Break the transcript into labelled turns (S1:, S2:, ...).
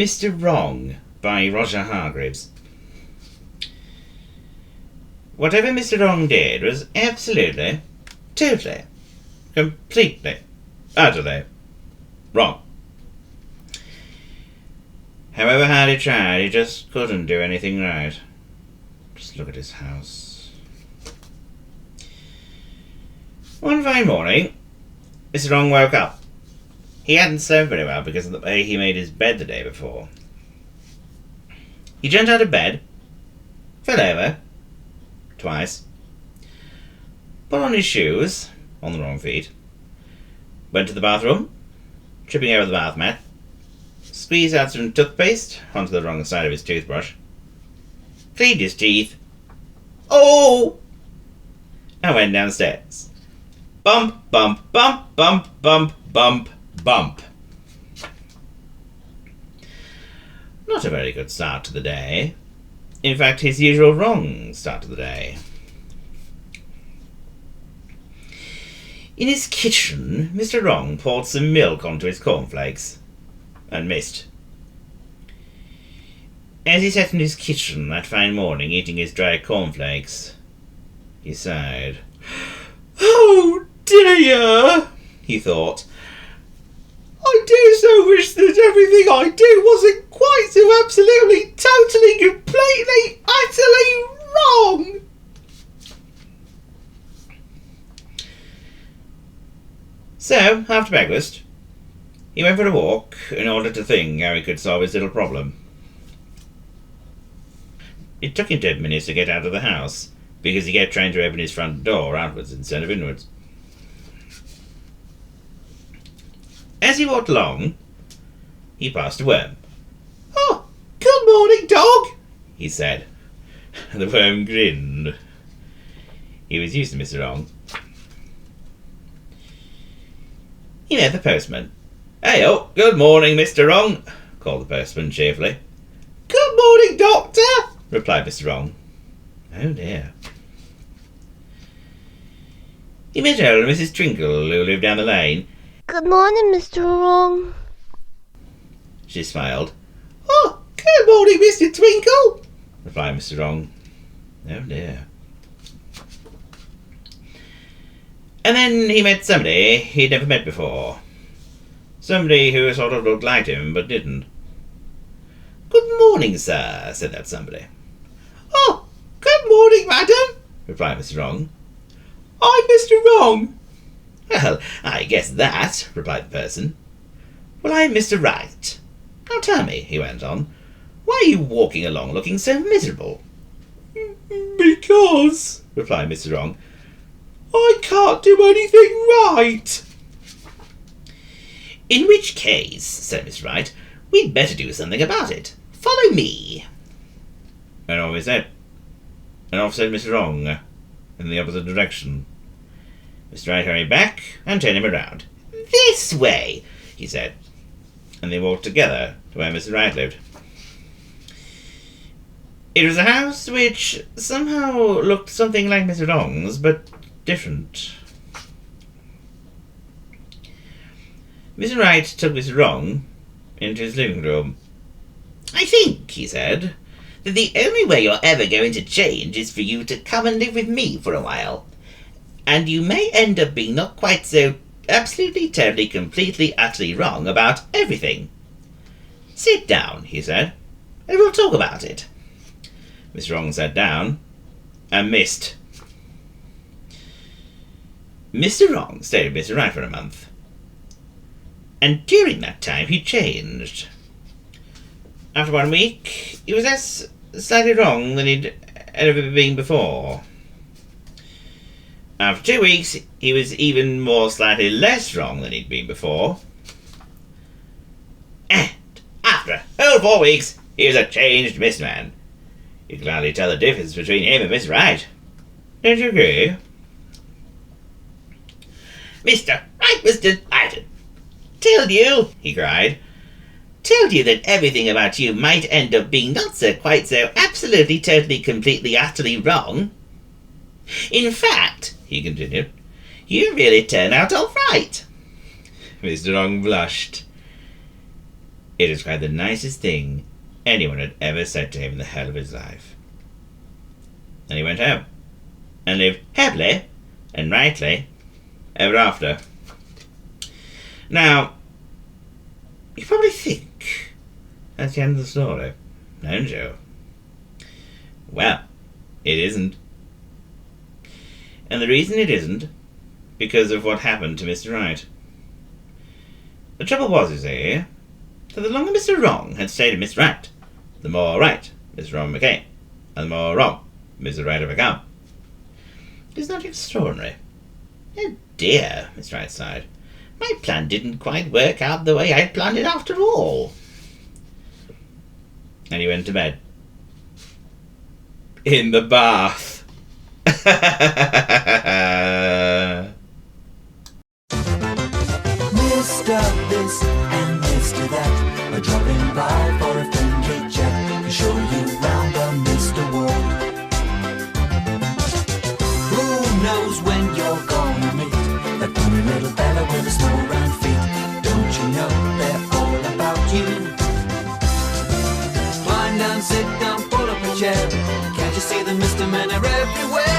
S1: Mr. Wrong by Roger Hargreaves. Whatever Mr. Wrong did was absolutely, totally, completely, utterly wrong. However hard he tried, he just couldn't do anything right. Just look at his house. One fine morning, Mr. Wrong woke up. He hadn't slept very well because of the way he made his bed the day before. He jumped out of bed, fell over, twice, put on his shoes, on the wrong feet, went to the bathroom, tripping over the bath mat, squeezed out some toothpaste onto the wrong side of his toothbrush, cleaned his teeth, and went downstairs. Bump, bump, bump, bump, bump, bump, bump. Not a very good start to the day. In fact, his usual wrong start to the day. In his kitchen, Mr. Wrong poured some milk onto his cornflakes and missed. As he sat in his kitchen that fine morning eating his dry cornflakes, he sighed. "Oh dear," he thought. "I do so wish that everything I do wasn't quite so absolutely, totally, completely, utterly wrong." So, after breakfast, he went for a walk in order to think how he could solve his little problem. It took him 10 minutes to get out of the house, because he kept trying to open his front door outwards instead of inwards. As he walked along, he passed a worm. "Oh, good morning, dog," he said. The worm grinned. He was used to Mr. Wrong. He met the postman. "Hey-oh, good morning, Mr. Wrong," called the postman cheerfully. "Good morning, Doctor," replied Mr. Wrong. Oh dear. He met old Mrs. Twinkle, who lived down the lane.
S2: "Good morning, Mr. Wrong,"
S1: she smiled. "Oh, good morning, Mr. Twinkle," replied Mr. Wrong. Oh dear. And then he met somebody he'd never met before. Somebody who sort of looked like him, but didn't. "Good morning, sir," said that somebody. "Oh, good morning, madam," replied Mr. Wrong. "I'm Mr. Wrong." "Well, I guess that," replied the person. "Well, I'm Mr. Right. Now tell me," he went on, "why are you walking along looking so miserable?" "Because," replied Mr. Wrong, "I can't do anything right." "In which case," said Mr. Right, "we'd better do something about it. Follow me." And off he said. And off said Mr. Wrong, in the opposite direction. Mr. Right hurried back and turned him around. "This way," he said. And they walked together to where Mr. Right lived. It was a house which somehow looked something like Mr. Wrong's, but different. Mr. Right took Mr. Wrong into his living room. "I think," he said, "that the only way you're ever going to change is for you to come and live with me for a while. And you may end up being not quite so absolutely, totally, completely, utterly wrong about everything. Sit down," he said, "and we'll talk about it." Mr. Wrong sat down and missed. Mr. Wrong stayed with Mr. Right for a month. And during that time he changed. After 1 week, he was less slightly wrong than he'd ever been before. After 2 weeks, he was even more slightly less wrong than he'd been before. And after a whole 4 weeks, he was a changed Mr. Man. You can hardly tell the difference between him and Mr. Right. Don't you agree? Mr. Right was delighted. "Told you," he cried. "Told you that everything about you might end up being not so quite so absolutely, totally, completely, utterly wrong. In fact," he continued, "you really turn out all right." Mr. Wrong blushed. It described the nicest thing anyone had ever said to him in the whole of his life. And he went home and lived happily and rightly ever after. Now, you probably think that's the end of the story, don't you? Well, it isn't. And the reason it isn't, because of what happened to Mr. Right. The trouble was, you see, that the longer Mr. Wrong had stayed with Mr. Right, the more right Mr. Wrong became, and the more wrong Mr. Right had become. Isn't that extraordinary? Oh dear, Mr. Right sighed. My plan didn't quite work out the way I'd planned it after all. And he went to bed. In the bath.
S3: Mr. This and Mr. That are dropping by for a friendly chat to show you round the Mr. World. Who knows when you're gonna meet that funny little fella with the small round feet? Don't you know they're all about you? Climb down, sit down, pull up a chair. Can't you see the Mr. Men are everywhere?